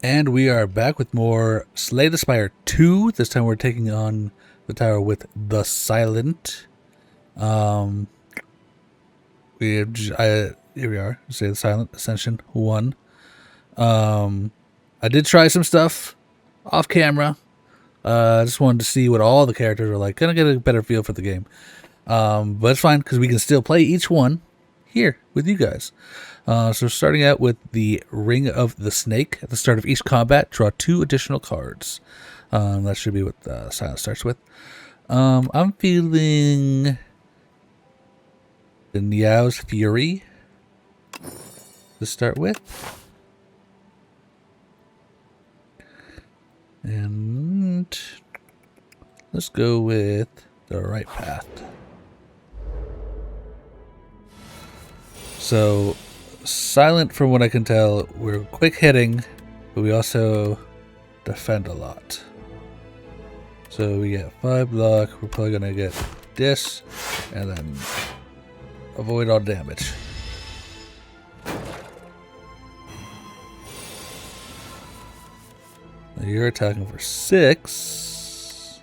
And we are back with more Slay the Spire 2. This time we're taking on the tower with the Silent. Um, here we are. Slay the Silent Ascension 1. I did try some stuff off camera. I just wanted to see what all the characters were like. Gonna get a better feel for the game. But it's fine because we can still play each one here with you guys. So starting out with the Ring of the Snake. At the start of each combat, draw 2 additional cards. That should be what Silence starts with. I'm feeling the Niao's Fury to start with. And let's go with the Right Path. So, Silent, from what I can tell, we're quick hitting, but we also defend a lot. So we get 5 block, we're probably gonna get this, and then avoid all damage. Now you're attacking for 6,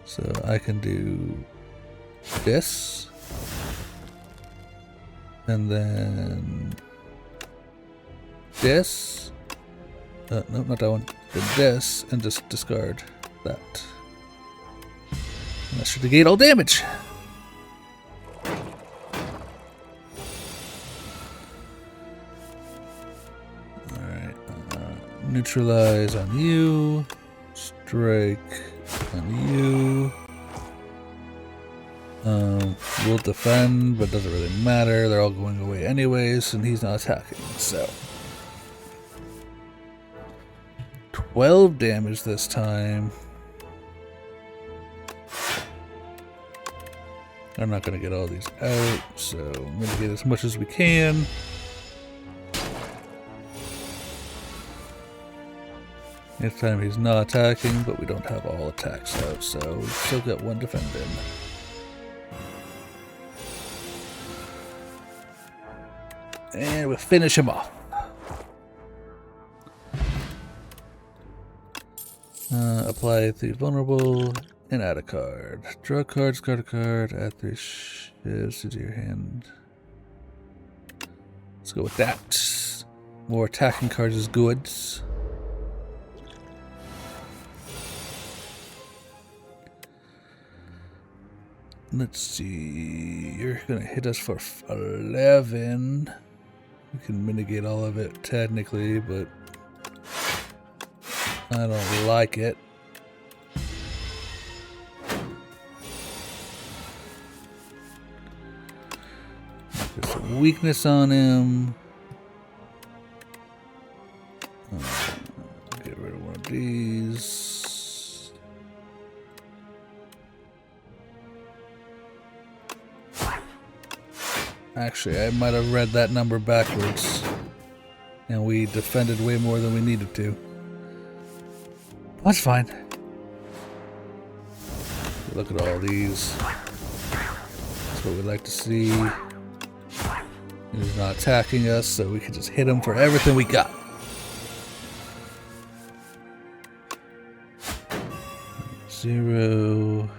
so I can do this. And then this. No, not that one. Then this, and just discard that. And that should negate all damage. Alright. Neutralize on you. Strike on you. We'll defend, but it doesn't really matter. They're all going away anyways, and he's not attacking, so 12 damage this time. I'm not going to get all these out, so mitigate as much as we can. This time he's not attacking, but we don't have all attacks out, so we've still got 1 defending. And we'll finish him off. Apply 3 vulnerable and add a card. Draw a card, discard a card, add 3 shifts to your hand. Let's go with that. More attacking cards is good. Let's see. You're gonna hit us for 11. We can mitigate all of it technically, but I don't like it. There's some weakness on him. Get rid of one of these. Actually, I might have read that number backwards. And we defended way more than we needed to. That's fine. Look at all these. That's what we like to see. He's not attacking us, so we can just hit him for everything we got. Zero.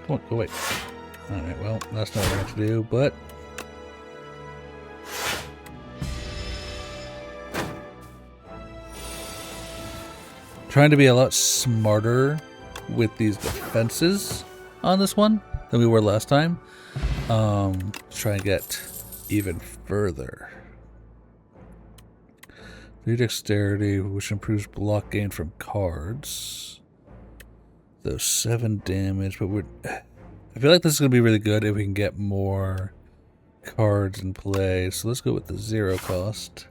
Come on, go away. Alright, well, that's not what I want to do, but trying to be a lot smarter with these defenses on this one than we were last time. To try and get even further. 3 dexterity, which improves block gain from cards. Those 7 damage, but I feel like this is going to be really good if we can get more cards in play. So let's go with the 0 cost.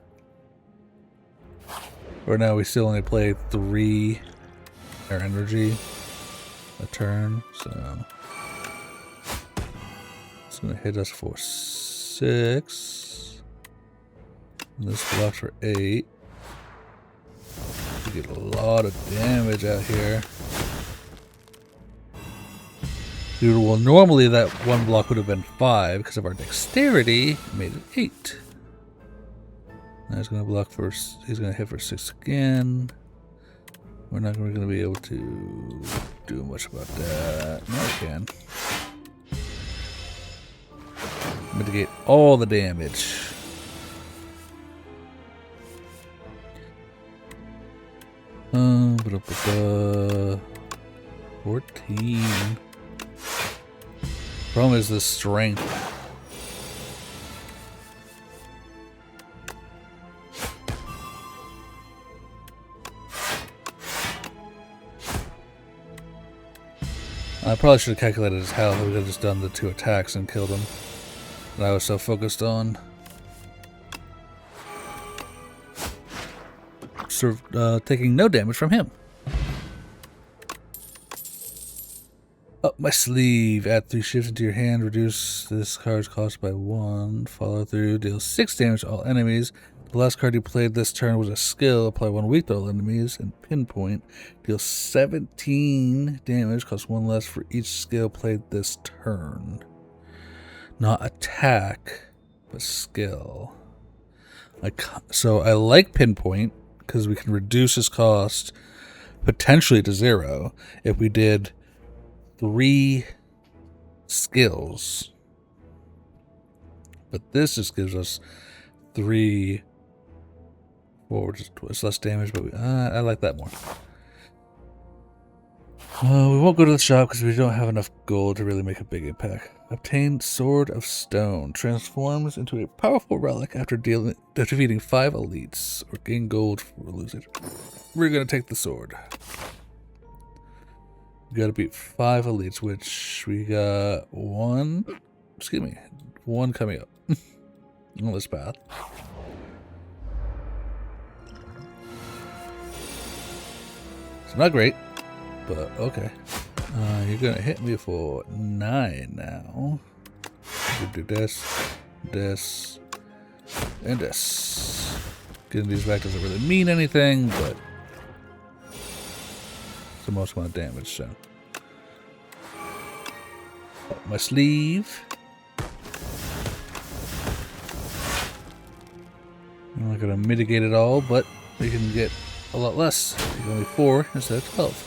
Right now we still only play 3 air energy a turn, so it's going to hit us for 6. And this blocks for 8. We get a lot of damage out here. Dude, well, normally that one block would have been 5 because of our dexterity. Made it 8. Now he's going to block for. He's going to hit for 6 again. We're not going to be able to do much about that. No, we can. Mitigate all the damage. Ba-da-ba-da. 14. Problem is the strength. I probably should have calculated his health. We could have just done the 2 attacks and killed him. That I was so focused on. Taking no damage from him. Up my sleeve. Add 3 shifts into your hand. Reduce this card's cost by 1. Follow through. Deal 6 damage to all enemies. The last card you played this turn was a skill. Apply 1 weak to all enemies. And pinpoint. Deal 17 damage. Cost 1 less for each skill played this turn. Not attack, but skill. So I like pinpoint because we can reduce his cost potentially to 0 if we did 3 skills. But this just gives us 3, 4, which is less damage, but I like that more. We won't go to the shop because we don't have enough gold to really make a big impact. Obtain Sword of Stone. Transforms into a powerful relic after defeating 5 elites. Or gain gold for losing. We're going to take the sword. We got to beat 5 elites, which we got 1. Excuse me. 1 coming up on this path. It's not great. But okay, you're gonna hit me for 9 now. You do this, this, and this. Getting these back doesn't really mean anything, but it's the most amount of damage. So, up my sleeve. I'm not gonna mitigate it all, but we can get a lot less. Only 4 instead of 12.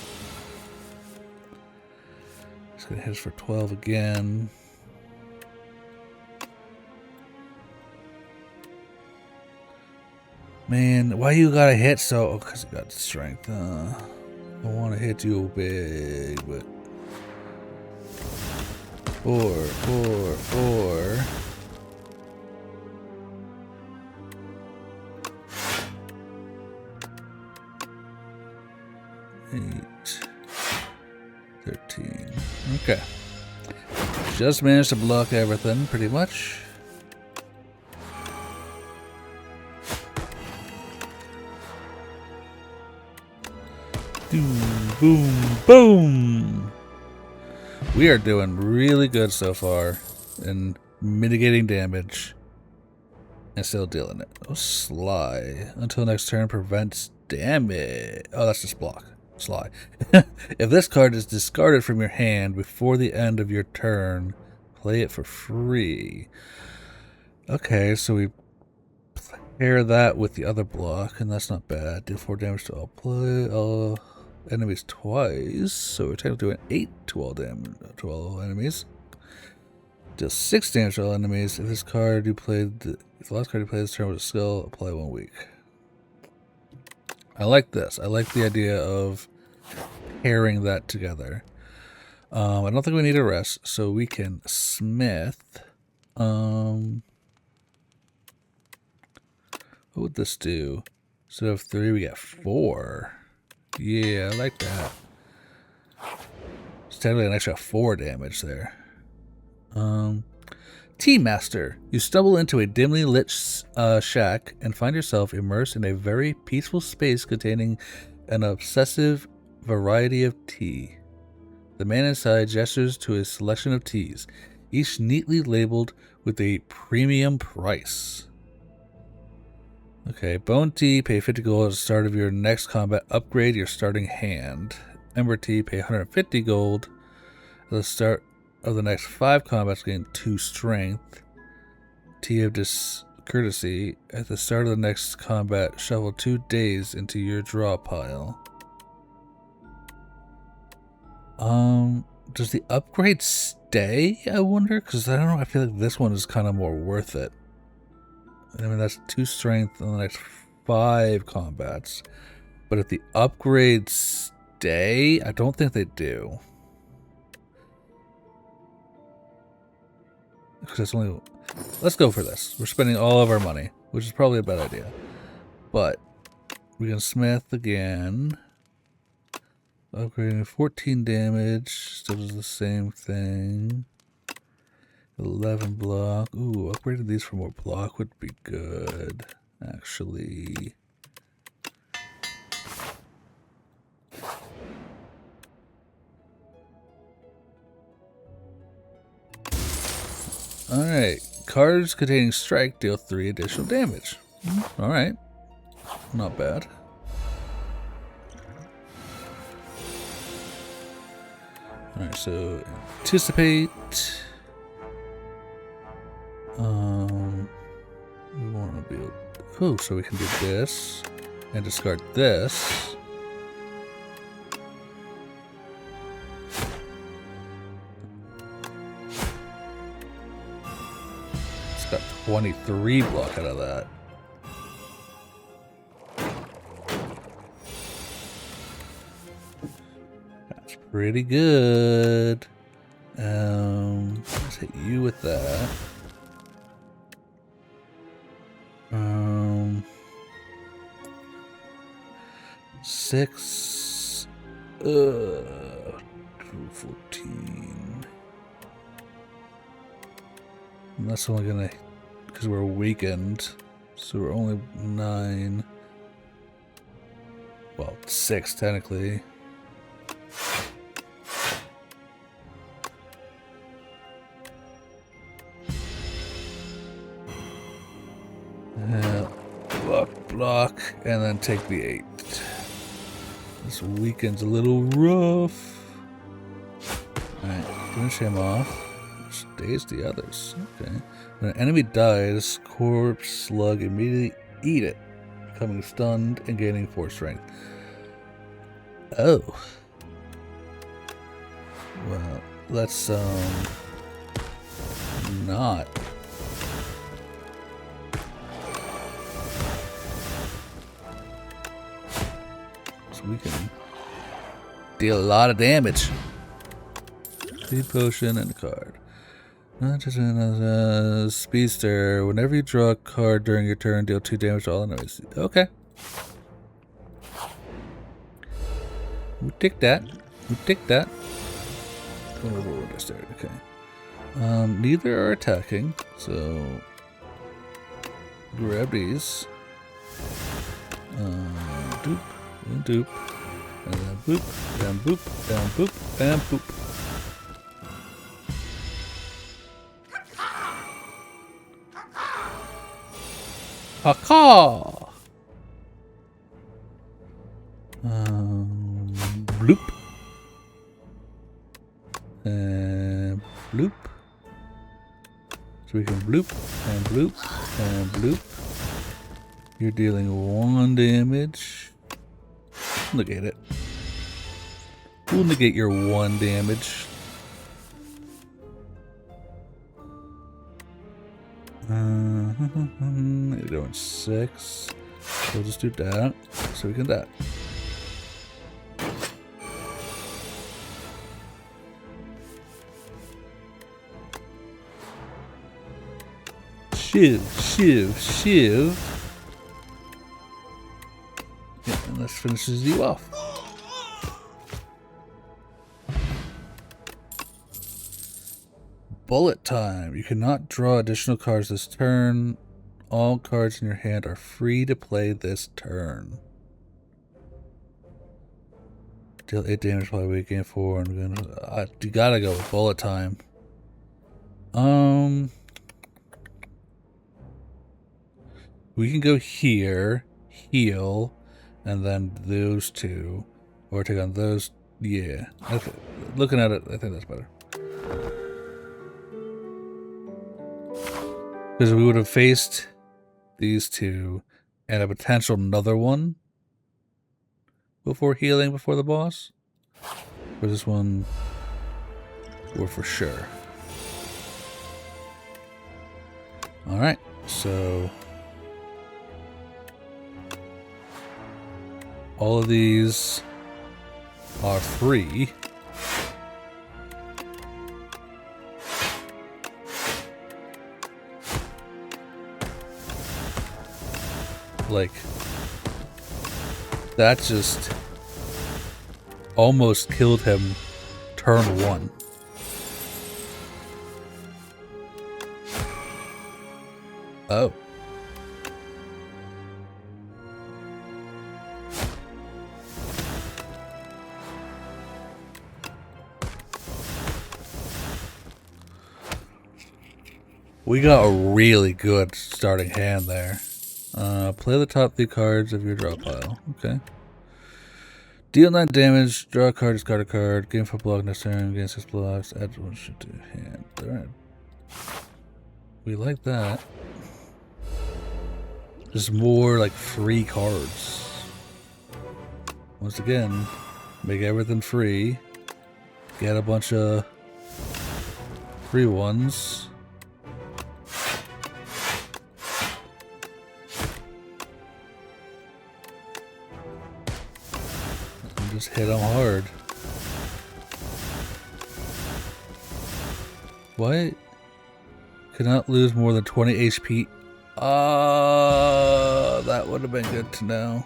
It's gonna hit us for 12 again. Man, why you gotta hit so? Oh, because you got strength. I want to hit you big, but 4, 4, 4. Eight, 13. Okay. Just managed to block everything, pretty much. Boom, boom, boom! We are doing really good so far in mitigating damage and still dealing it. Oh, Sly. Until next turn, prevents damage. Oh, that's just block. Sly. If this card is discarded from your hand before the end of your turn, play it for free. Okay, so we pair that with the other block, and that's not bad. Deal 4 damage to all enemies twice, so we're technically doing 8 to all damage to all enemies. Deal 6 damage to all enemies. If this card you played, if the last card you played this turn was a skill, apply 1 week. I like this. I like the idea of pairing that together. I don't think we need a rest, so we can smith. What would this do? Instead of 3, we get 4. Yeah, I like that. It's technically an extra 4 damage there. Tea Master. You stumble into a dimly lit shack and find yourself immersed in a very peaceful space containing an obsessive variety of tea. The man inside gestures to a selection of teas, each neatly labeled with a premium price. Okay, Bone Tea, pay 50 gold at the start of your next combat. Upgrade your starting hand. Ember Tea, pay 150 gold at the start of the next 5 combats, gain 2 strength. T of discourtesy. At the start of the next combat, shuffle 2 days into your draw pile. Does the upgrade stay, I wonder? Because I don't know, I feel like this one is kind of more worth it. I mean, that's 2 strength on the next 5 combats. But if the upgrades stay, I don't think they do. Because it's only... Let's go for this. We're spending all of our money, which is probably a bad idea. But we can smith again. Upgrading 14 damage, still does the same thing. 11 block. Ooh, upgrading these for more block would be good, actually. Alright, cards containing strike deal 3 additional damage. Alright, not bad. Alright, so anticipate. We want to be able... Oh, so we can do this and discard this. It's got 23 block out of that. That's pretty good. Let's hit you with that. 6 14. And that's only gonna, because we're weakened, so we're only 9. Well, 6 technically. Block, and then take the 8. This weekend's a little rough. Alright, finish him off. Stays the others. Okay. When an enemy dies, corpse slug immediately eat it, becoming stunned and gaining 4 strength. Oh. Well, let's not. We can deal a lot of damage. Speed potion and a card. Not just a speedster. Whenever you draw a card during your turn, deal 2 damage to all enemies. Okay. We take that. We take that. Okay. Neither are attacking, so grab these. Doop. And doop, and then boop, and boop, and boop, and boop. Ha-ka! Bloop. And bloop. So we can bloop, and bloop, and bloop. You're dealing 1 damage. Negate it. We'll negate your 1 damage. You're doing 6. We'll just do that. So we can that. Shiv, shiv, shiv. Yeah, and this finishes you off. Bullet time. You cannot draw additional cards this turn. All cards in your hand are free to play this turn. Deal 8 damage while we gain 4. And you gotta go with bullet time. We can go here, heal, and then those 2, or take on those. Yeah, looking at it, I think that's better. Because we would have faced these two and a potential another one before healing before the boss. For this one, we're for sure. Alright, so all of these are free. Like, that just almost killed him turn one. Oh. We got a really good starting hand there. Play the top 3 cards of your draw pile. Okay. Deal 9 damage, draw a card, discard a card, gain 4 block next turn, gain 6 blocks, add 1 shit to hand. Alright. We like that. Just more like free cards. Once again, make everything free. Get a bunch of free ones. Just hit them hard. What? Cannot lose more than 20 HP. That would have been good to know.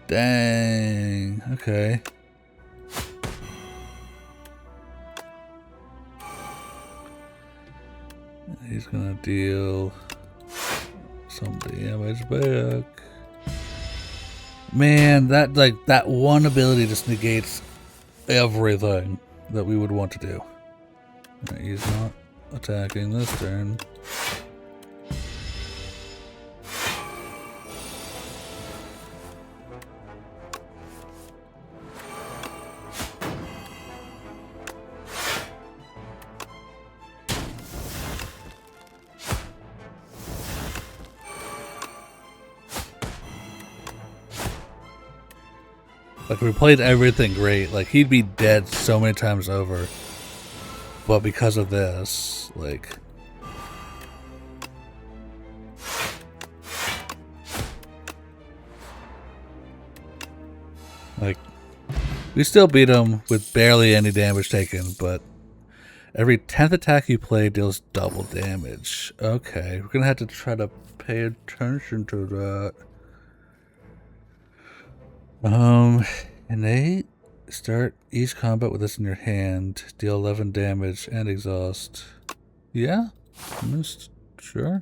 Dang. Okay. He's gonna deal some damage back. Man, that one ability just negates everything that we would want to do. Right, he's not attacking this turn. Like, we played everything great. Like, he'd be dead so many times over. But because of this, like... we still beat him with barely any damage taken, but every 10th attack you play deals double damage. Okay, we're gonna have to try to pay attention to that. Innate. Start each combat with this in your hand. Deal 11 damage and exhaust. Yeah? Sure.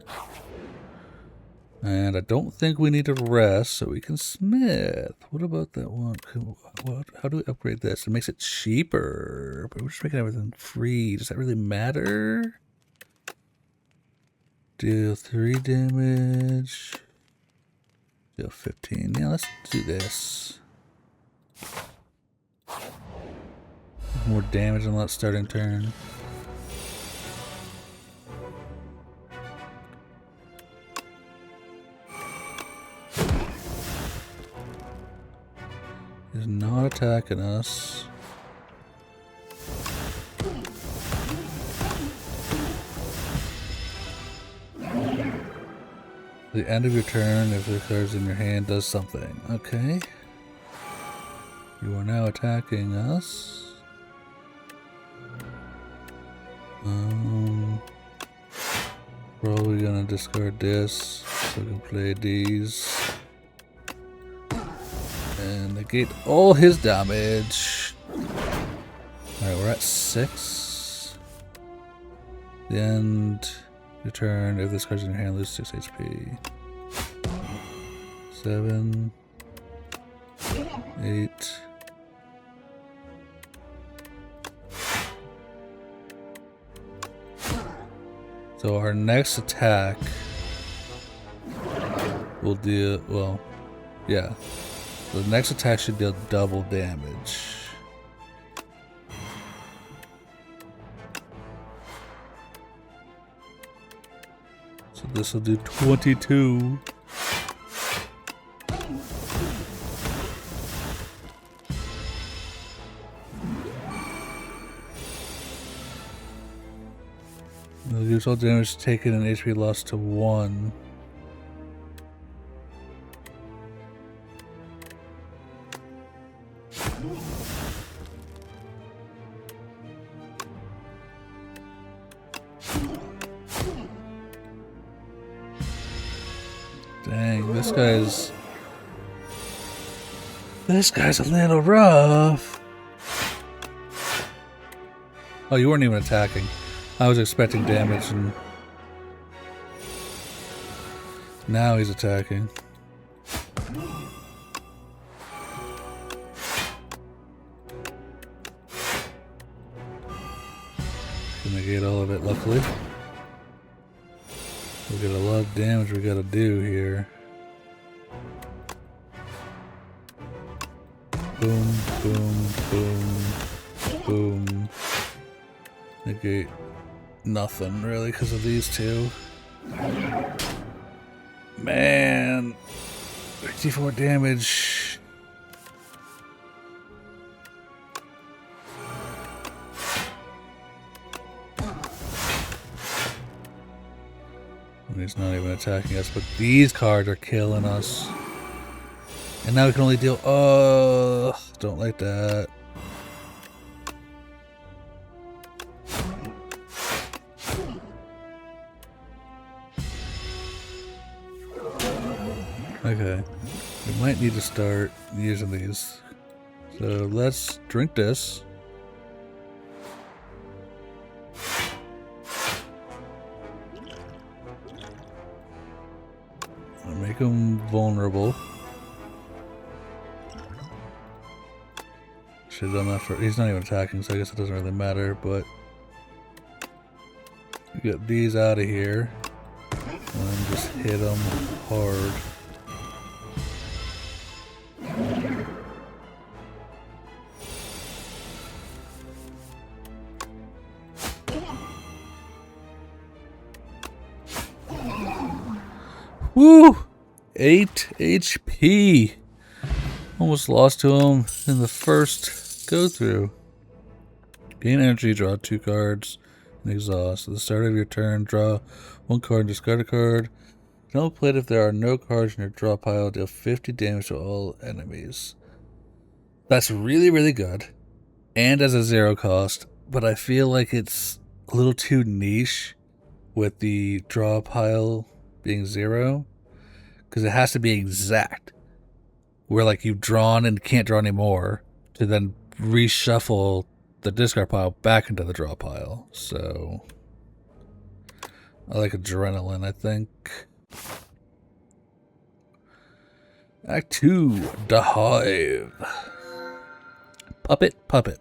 And I don't think we need to rest, so we can smith. What about that one? How do we upgrade this? It makes it cheaper, but we're just making everything free. Does that really matter? Deal 3 damage. Deal 15. Yeah, let's do this. More damage on that starting turn. He's not attacking us. The end of your turn, if the cards in your hand does something. Okay. You are now attacking us. Probably gonna discard this so I can play these. And negate all his damage. Alright, we're at 6. The end. Your turn. If this card's in your hand, lose 6 HP. 7. 8. So our next attack will deal, well, yeah. The next attack should deal double damage. So this will do 22. Reduce all damage taken and HP lost to 1. Dang, this guy's a little rough. Oh, you weren't even attacking. I was expecting damage, and now he's attacking. Can negate all of it, luckily. We got a lot of damage we gotta do here. Boom, boom, boom, boom. Negate nothing really because of these two. Man, 54 damage. And he's not even attacking us, but these cards are killing us. And now we can only deal. Oh, don't like that. Okay, we might need to start using these. So let's drink this. I'll make him vulnerable. Should have done that for. He's not even attacking, so I guess it doesn't really matter, but get these out of here and just hit them hard. Woo! 8 HP. Almost lost to him in the first go through. Gain energy, draw 2 cards, and exhaust. At the start of your turn, draw 1 card and discard a card. Don't play it if there are no cards in your draw pile. Deal 50 damage to all enemies. That's really, really good. And as a 0 cost, but I feel like it's a little too niche with the draw pile being 0. Because it has to be exact. Where like you've drawn and can't draw anymore to then reshuffle the discard pile back into the draw pile. So I like adrenaline, I think. Act 2, the Hive. Puppet.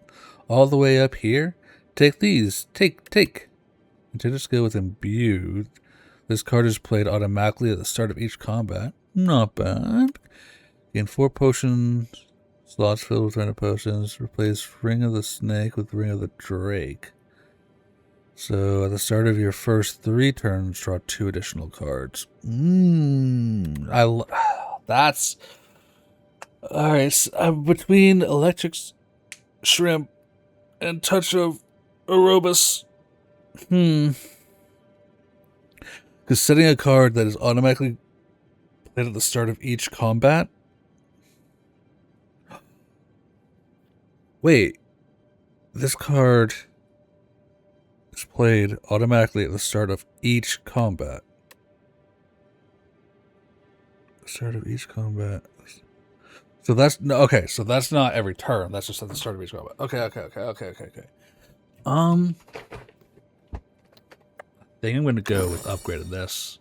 All the way up here. Take these. Take. Until this skill with imbued. This card is played automatically at the start of each combat. Not bad. Gain 4 potions. Slots filled with random potions. Replace Ring of the Snake with Ring of the Drake. So at the start of your first 3 turns, draw 2 additional cards. That's all right. So, between Electric Shrimp and Touch of Aerobus. Because setting a card that is automatically played at the start of each combat. Wait, this card is played automatically at the start of each combat. Start of each combat. So that's no okay. So that's not every turn. That's just at the start of each combat. Okay. I think I'm gonna go with upgrading this.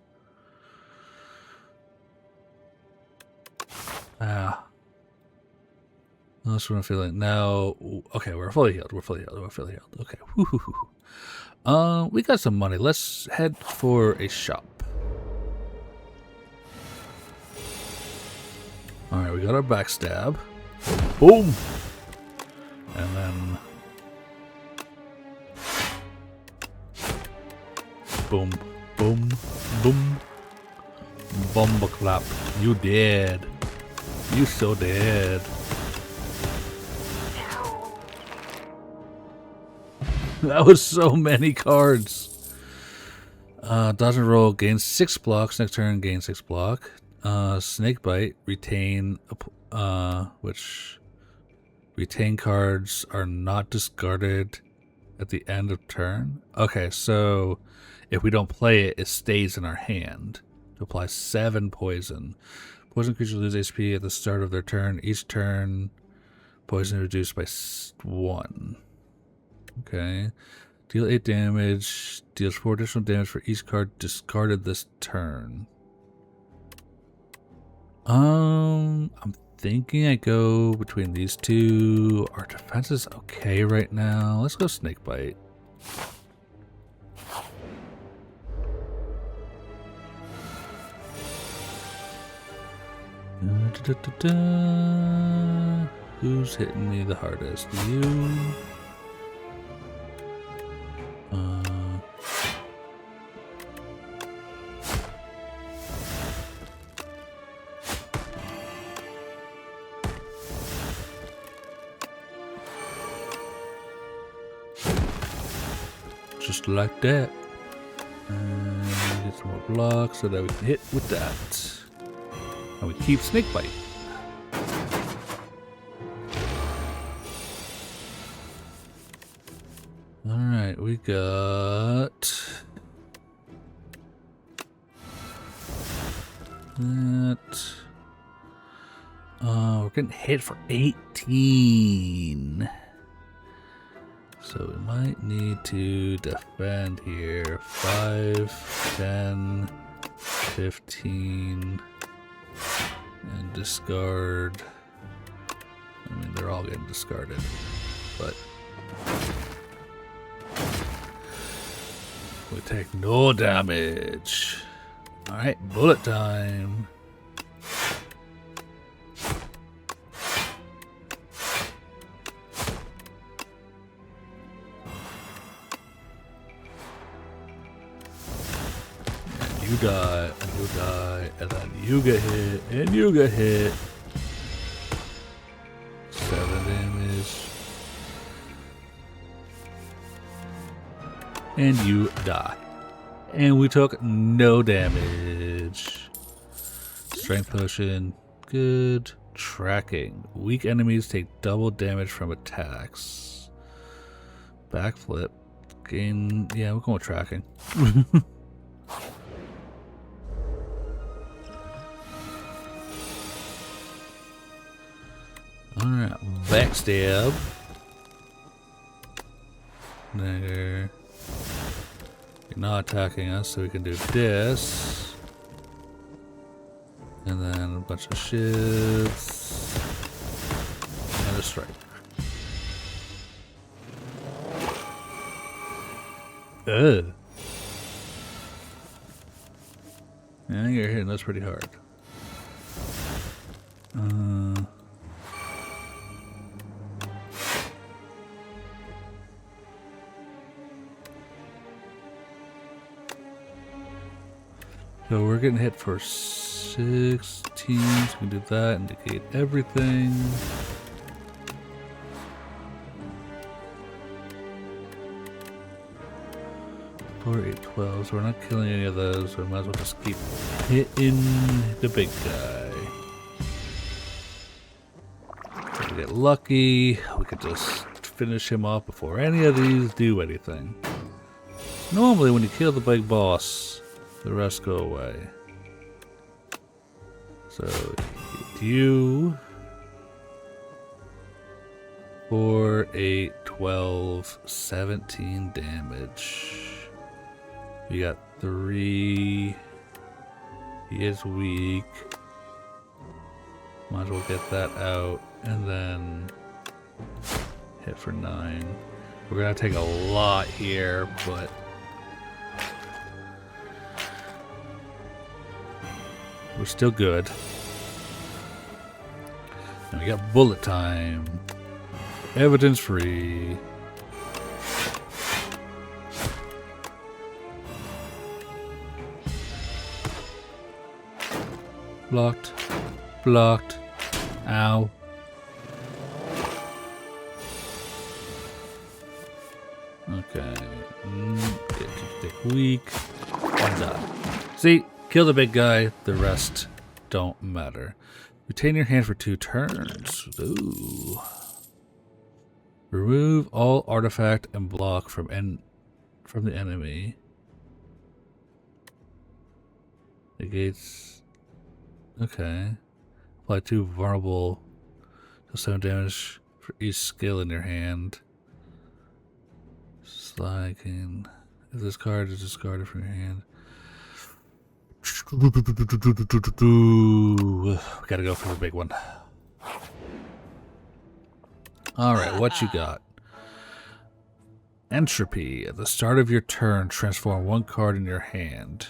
That's what I'm feeling now. Okay, we're fully healed. Okay. We got some money. Let's head for a shop. All right, we got our backstab. Boom, and then boom. Boom, boom. Bomba clap. You dead. You so dead. That was so many cards. Dodge and roll gains 6 blocks. Next turn gain 6 block. Snake bite. Retain. Which retain cards are not discarded at the end of turn. Okay, so if we don't play it, it stays in our hand. To apply 7 poison. Poison creatures lose HP at the start of their turn. Each turn, poison reduced by 1. Okay. Deal 8 damage. Deals 4 additional damage for each card discarded this turn. I'm thinking I go between these two. Our defense is okay right now. Let's go snake bite. Who's hitting me the hardest? You. Just like that. And get some more blocks so that we can hit with that. And we keep snake bite. Alright, we got that. We're getting hit for 18. So we might need to defend here. 5, 10, 15. And discard. I mean, they're all getting discarded, but we take no damage. Alright, bullet time. And you die, and you die, and then you get hit, and you get hit. 7 damage. And you die. And we took no damage. Strength potion. Good. Tracking. Weak enemies take double damage from attacks. Backflip. Gain. Yeah, we're going with tracking. Alright. Backstab. Nigger. You're not attacking us, so we can do this. And then a bunch of shifts. And a strike. Ugh. Yeah, you're hitting us pretty hard. So we're getting hit for 16, so we can do that, indicate everything. Four, 8, 12, so we're not killing any of those, so we might as well just keep hitting the big guy. If we get lucky, we could just finish him off before any of these do anything. Normally when you kill the big boss, the rest go away. So, you 4, 8, 12, 17 damage. We got 3. He is weak. Might as well get that out. And then hit for 9. We're gonna take a lot here, but we're still good. And we got bullet time. Evidence free. Blocked. Blocked. Ow. Okay. Get weak. And die. See? Kill the big guy. The rest don't matter. Retain your hand for 2 turns. Ooh. Remove all artifact and block from the enemy. Negates. Okay. Apply 2 vulnerable to 7 damage for each skill in your hand. Slacking. If this card is discarded from your hand. We gotta go for the big one. Alright, what you got? Entropy. At the start of your turn, transform 1 card in your hand.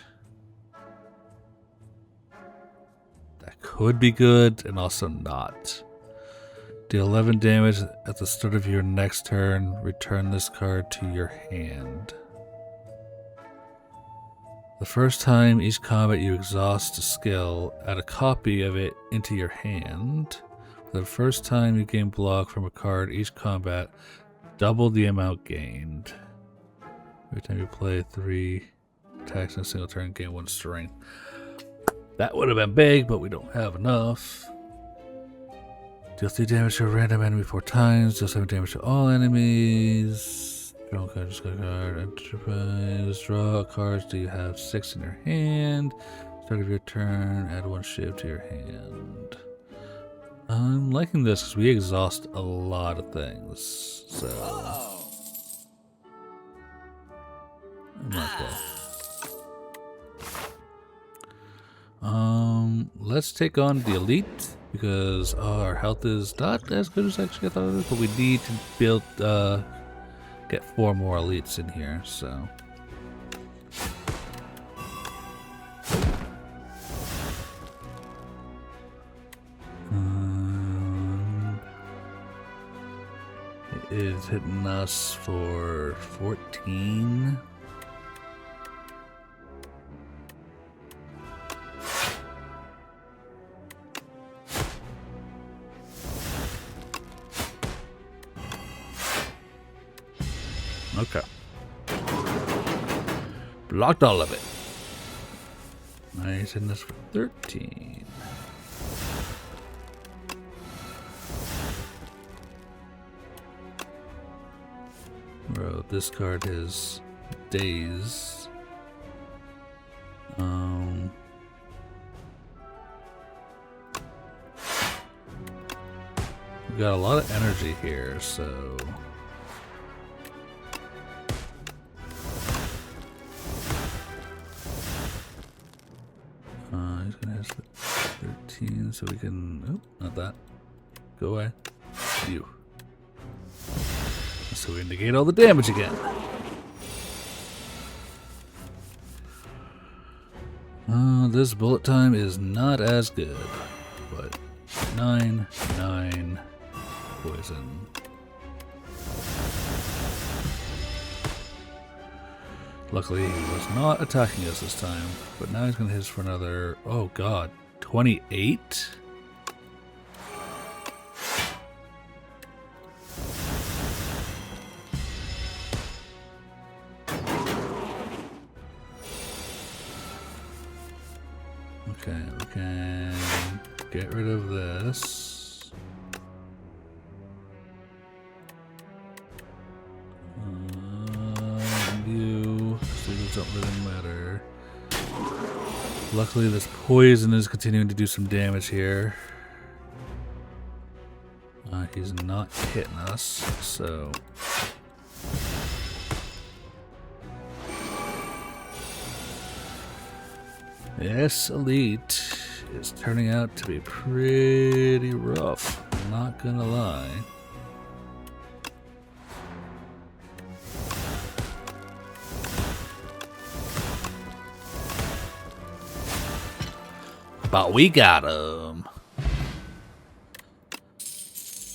That could be good, and also not. Deal 11 damage at the start of your next turn. Return this card to your hand. The first time each combat you exhaust a skill, add a copy of it into your hand. For the first time you gain block from a card each combat, double the amount gained. Every time you play 3 attacks in a single turn, gain 1 strength. That would have been big, but we don't have enough. Deal 3 damage to a random enemy 4 times. Deal 7 damage to all enemies. Draw a card, discard a card. Enterprise. Draw cards. Do you have 6 in your hand? Start of your turn. Add 1 shiv to your hand. I'm liking this because we exhaust a lot of things. So. Might as well. Let's take on the elite because our health is not as good as actually I thought it was, but we need to build, get 4 more elites in here, so. It is hitting us for 14. Okay. Blocked all of it. Nice, and this for 13. Bro, discard his days. We got a lot of energy here, so. He's gonna hit 13, so we can. Oh, not that. Go away. You. So we negate all the damage again. This bullet time is not as good, but 9 poison. Luckily, he was not attacking us this time, but now he's going to hit us for another, oh god, 28? Okay, we can get rid of this. Don't really matter. Luckily, this poison is continuing to do some damage here. He's not hitting us, so. This elite is turning out to be pretty rough, I'm not gonna lie. But we got him.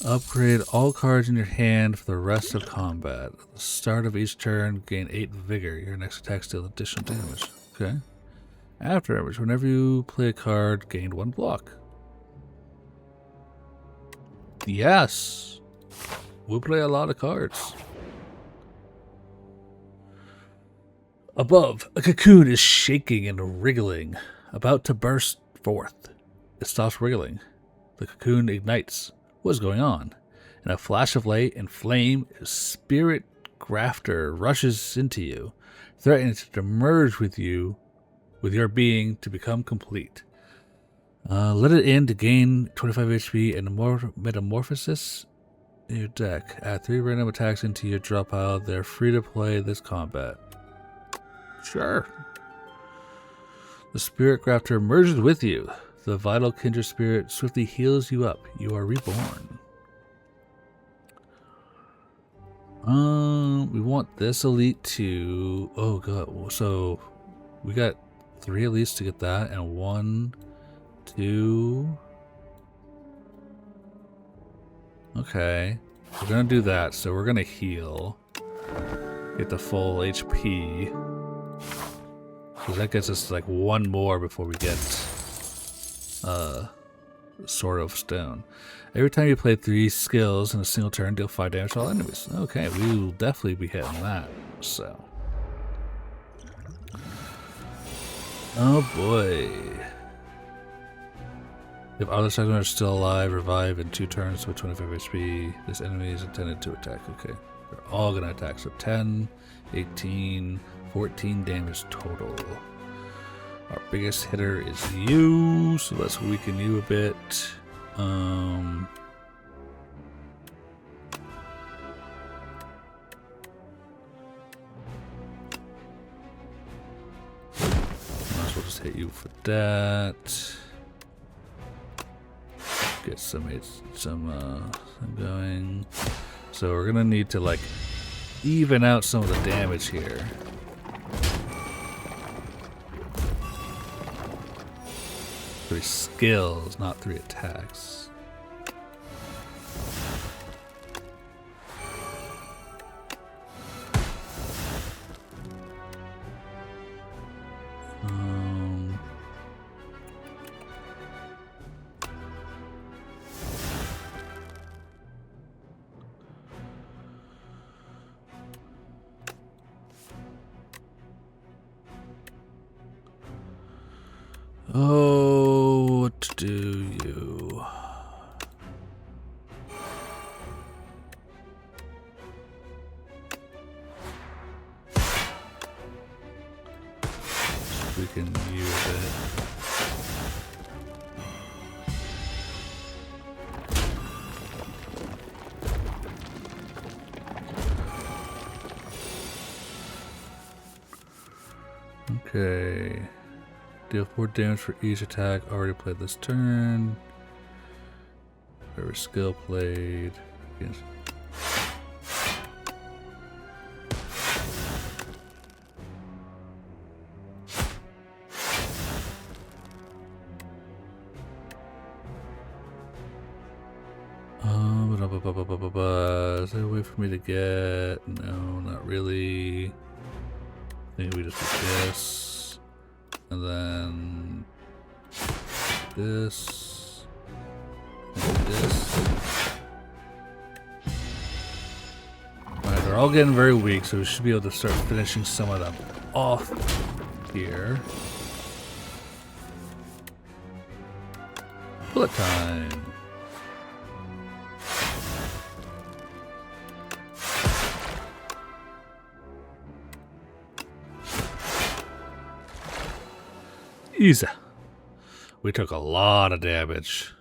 Upgrade all cards in your hand for the rest of combat. At the start of each turn, gain 8 vigor. Your next attacks deal additional damage. Okay. After average, whenever you play a card, gain 1 block. Yes! We'll play a lot of cards. Above, a cocoon is shaking and wriggling, about to burst forth. It stops wriggling. The cocoon ignites. What is going on? In a flash of light and flame, a spirit grafter rushes into you, threatening to merge with you, with your being, to become complete. Let it in to gain 25 HP and more metamorphosis in your deck. Add 3 random attacks into your draw pile. They're free to play this combat. Sure. The spirit grafter merges with you. The vital kindred spirit swiftly heals you up. You are reborn. We want this elite to... Oh god, so we got 3 elites to get that, and 1, 2... Okay, we're gonna do that, so we're gonna heal. Get the full HP. Because that gets us like 1 more before we get Sword of Stone. Every time you play 3 skills in a single turn, deal 5 damage to all enemies. Okay, we will definitely be hitting that. So, oh boy. If other segments are still alive, revive in 2 turns with 25 HP. This enemy is intended to attack. Okay, they're all gonna attack. So 10, 18, 14 damage total. Our biggest hitter is you, so let's weaken you a bit. Might as well just hit you for that. Get some going. So we're gonna need to like even out some of the damage here. 3 skills, not 3 attacks. Oh, what to do you? We can use it. Okay. Deal 4 damage for each attack already played this turn. Every skill played. Yes. Is there a way for me to get? No, not really. I think we just do this. And then this. And this. Alright, they're all getting very weak, so we should be able to start finishing some of them off here. Bullet time. Easy. We took a lot of damage.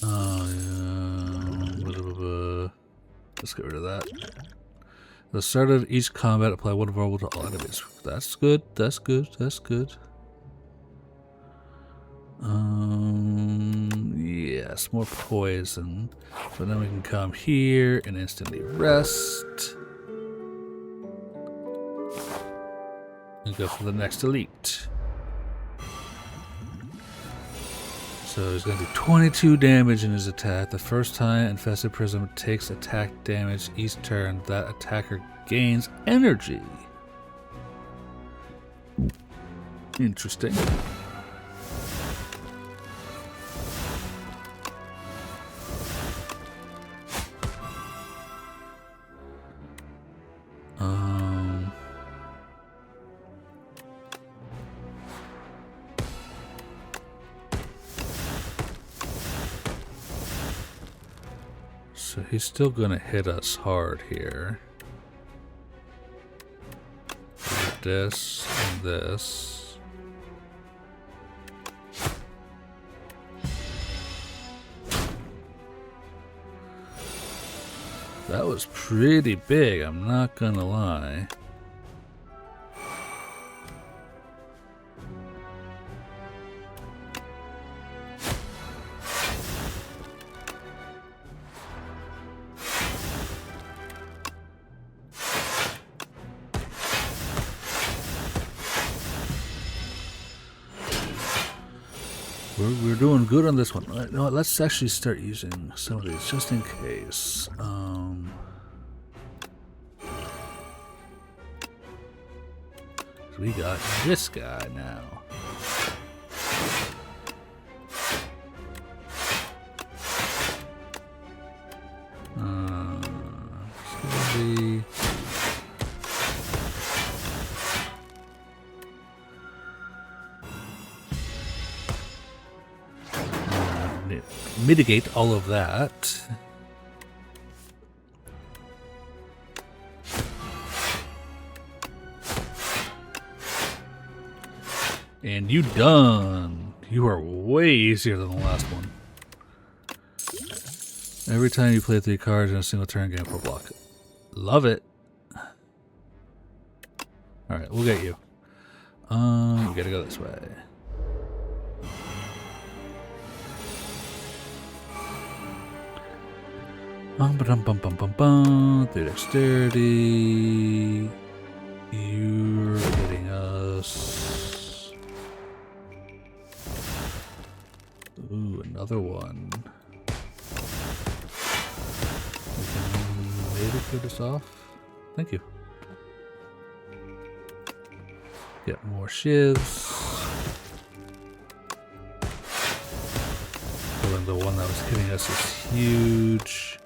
Oh, yeah. Let's get rid of that. At the start of each combat, apply 1 verbal to all enemies. That's good. That's good. That's good. Yes, more poison. So then we can come here and instantly rest. And go for the next elite. So he's going to do 22 damage in his attack. The first time Infested Prism takes attack damage each turn, that attacker gains energy. Interesting. So he's still gonna hit us hard here. This and this. That was pretty big, I'm not gonna lie. We're doing good on this one. No, let's actually start using some of these just in case. We got this guy now. It's gonna be mitigate all of that. And you done. You are way easier than the last one. Every time you play 3 cards in a single turn, game for block. Love it. Alright, we'll get you. We gotta go this way. Through dexterity. You're hitting us. Ooh, another one. We can maybe kill this off. Thank you. Get more shivs. Killing the one that was hitting us is huge.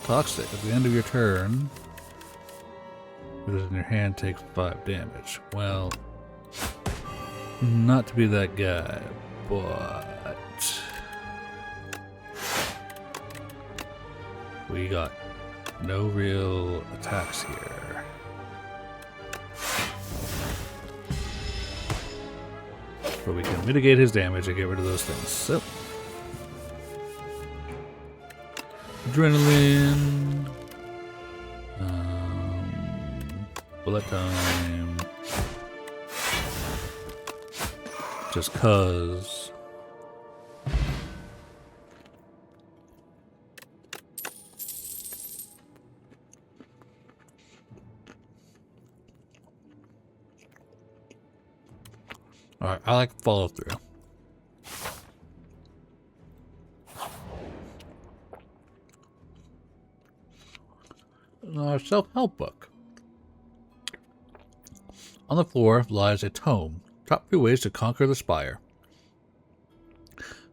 Toxic. At the end of your turn, put it in your hand, take 5 damage. Well, not to be that guy, but we got no real attacks here. But we can mitigate his damage and get rid of those things. So, adrenaline. Bullet time. Just cause. Alright, I like follow through. Self-help book. On the floor lies a tome. Top 3 ways to conquer the spire.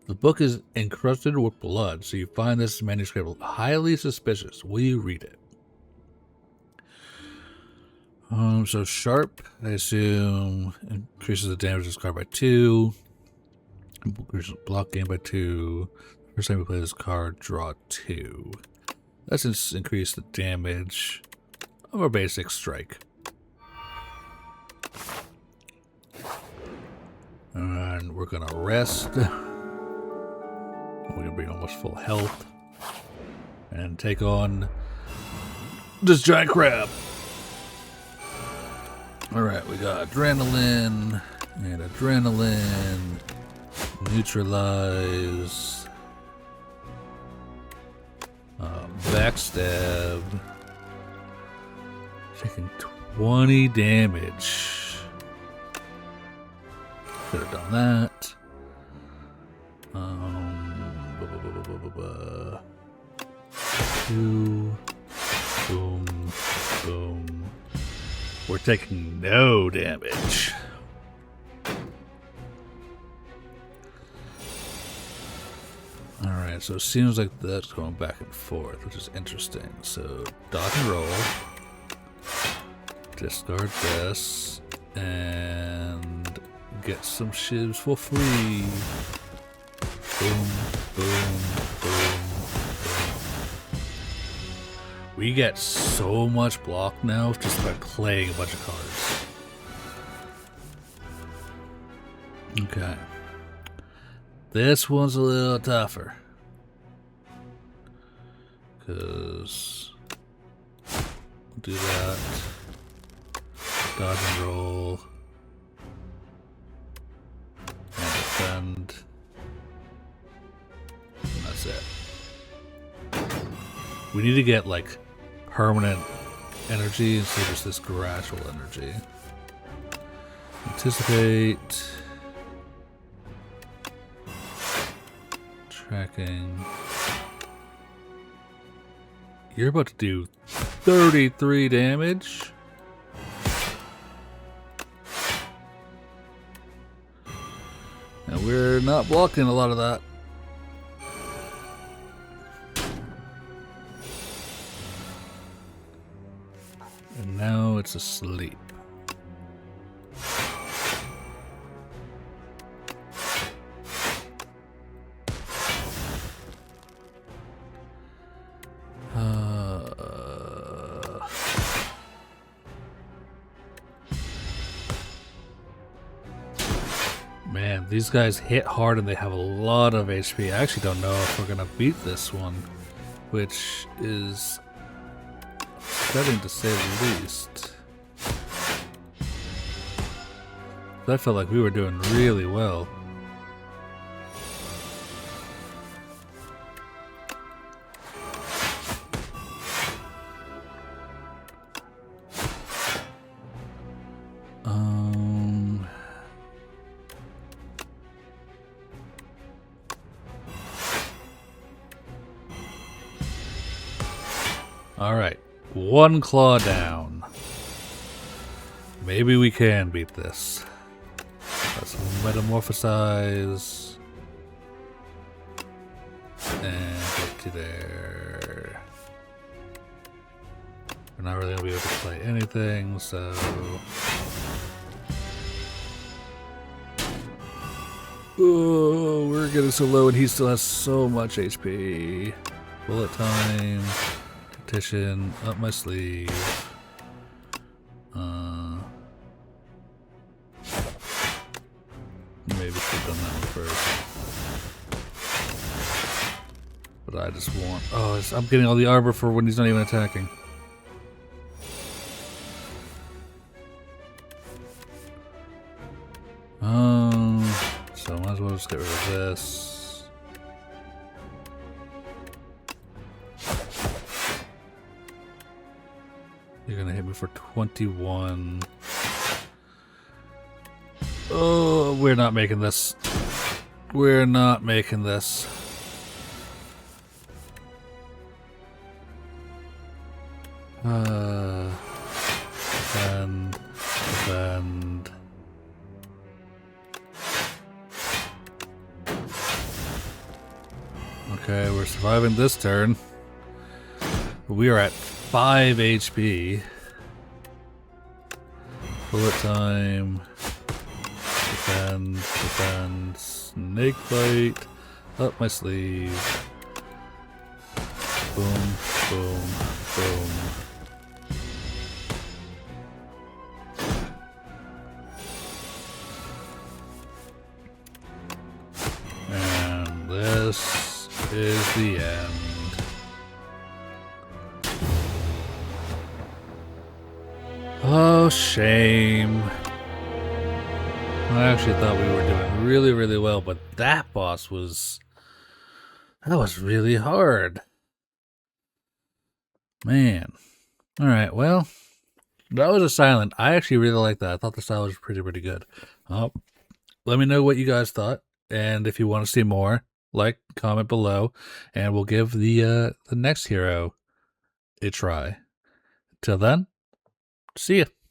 The book is encrusted with blood, so you find this manuscript highly suspicious. Will you read it? So sharp, I assume, increases the damage of this card by 2. Increases block game by 2. First time we play this card, draw 2. Let's just increase the damage of our basic strike. And we're gonna rest. We're gonna be almost full health. And take on this giant crab. Alright, we got adrenaline and adrenaline. Neutralize. Backstab. Taking 20 damage. Could have done that. Two. boom. We're taking no damage. Alright, so it seems like that's going back and forth, which is interesting. So, dodge and roll. Discard this. And get some shivs for free. Boom, boom, boom, boom. We get so much block now just by playing a bunch of cards. Okay. This one's a little tougher. Because we'll do that. Dodge and roll. And defend. And that's it. We need to get like permanent energy instead of just this gradual energy. Anticipate. Tracking. You're about to do 33 damage. And we're not blocking a lot of that. And now it's asleep. Man, these guys hit hard and they have a lot of HP. I actually don't know if we're gonna beat this one, which is upsetting to say the least. I felt like we were doing really well. Alright, one claw down. Maybe we can beat this. Let's metamorphosize. And get to there. We're not really going to be able to play anything, so... Oh, we're getting so low and he still has so much HP. Bullet time. Petition up my sleeve. Maybe should have done that one first. But I just want... Oh, I'm getting all the armor for when he's not even attacking. So I might as well just get rid of this. You're gonna hit me for 21. Oh, we're not making this. We're not making this. Defend. Okay, we're surviving this turn. We are at 5 HP. Bullet time. Defend. Snake bite. Up my sleeve. Boom, boom, boom. And this is the end. Oh, shame. I actually thought we were doing really, really well, but that boss was... That was really hard. Man. Alright, well, that was a silent. I actually really liked that. I thought the style was pretty good. Let me know what you guys thought, and if you want to see more, like, comment below, and we'll give the next hero a try. Till then, See ya.